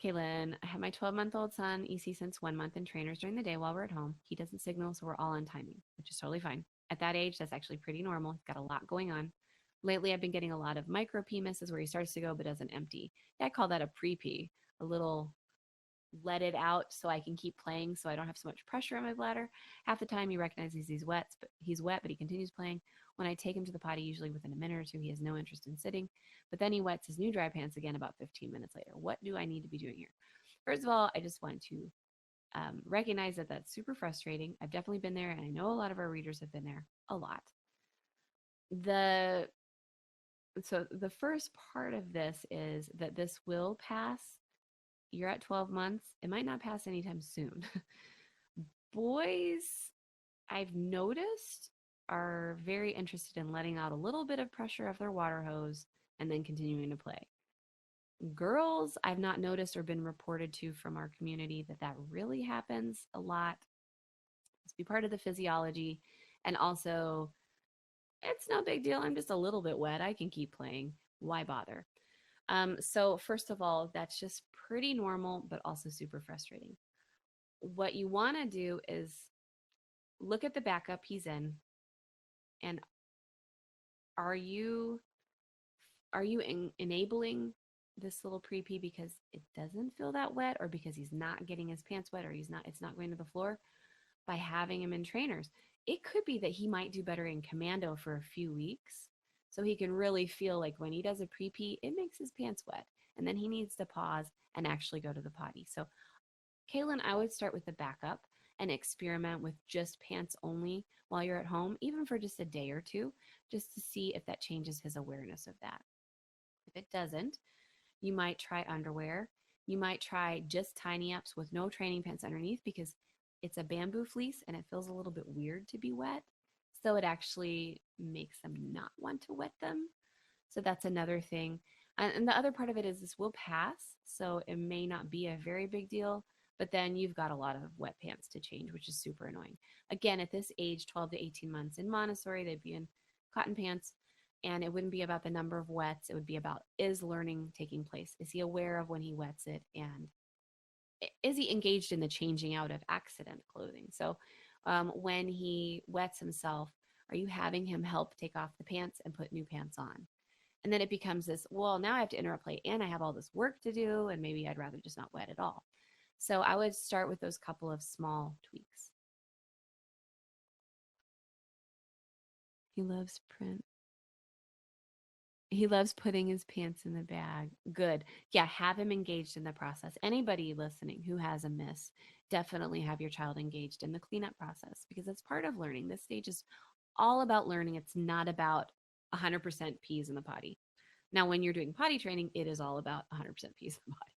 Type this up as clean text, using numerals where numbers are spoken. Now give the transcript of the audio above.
Kaylin, I have my 12-month-old son, EC since 1 month, in trainers during the day while we're at home. He doesn't signal, so we're all on timing, which is totally fine. At that age, that's actually pretty normal. He's got a lot going on. Lately, I've been getting a lot of micro pee misses where he starts to go but doesn't empty. I call that a pre pee, a little let it out so I can keep playing so I don't have so much pressure on my bladder. Half the time he recognizes he's wet, but he continues playing. When I take him to the potty, usually within a minute or two, he has no interest in sitting. But then he wets his new dry pants again about 15 minutes later. What do I need to be doing here? First of all, I just want to recognize that that's super frustrating. I've definitely been there, and I know a lot of our readers have been there a lot. The so the first part of this is that this will pass. You're at 12 months. It might not pass anytime soon. Boys, I've noticed, are very interested in letting out a little bit of pressure of their water hose and then continuing to play. Girls, I've not noticed or been reported to from our community that that really happens a lot. It's be part of the physiology. And also, it's no big deal. I'm just a little bit wet. I can keep playing. Why bother? So, first of all, that's just pretty normal, but also super frustrating. What you want to do is look at the backup he's in, and are you enabling this little pre-pee because it doesn't feel that wet, or because he's not getting his pants wet, or it's not going to the floor? By having him in trainers, it could be that he might do better in commando for a few weeks, so he can really feel like when he does a pre-pee, it makes his pants wet, and then he needs to pause and actually go to the potty. So Kaylin, I would start with the backup and experiment with just pants only while you're at home, even for just a day or two, just to see if that changes his awareness of that. If it doesn't, you might try underwear. You might try just tiny ups with no training pants underneath, because it's a bamboo fleece and it feels a little bit weird to be wet. So it actually makes them not want to wet them. So that's another thing. And the other part of it is this will pass. So it may not be a very big deal, but then you've got a lot of wet pants to change, which is super annoying. Again, at this age, 12 to 18 months in Montessori, they'd be in cotton pants, and it wouldn't be about the number of wets. It would be about, is learning taking place? Is he aware of when he wets it? And is he engaged in the changing out of accident clothing? So when he wets himself, are you having him help take off the pants and put new pants on? And then it becomes this, well, now I have to interrupt play and I have all this work to do, and maybe I'd rather just not wet at all. So I would start with those couple of small tweaks. He loves print. He loves putting his pants in the bag. Good. Yeah, have him engaged in the process. Anybody listening who has a miss, definitely have your child engaged in the cleanup process, because it's part of learning. This stage is all about learning. It's not about 100% peas in the potty. Now, when you're doing potty training, it is all about 100% peas in the potty.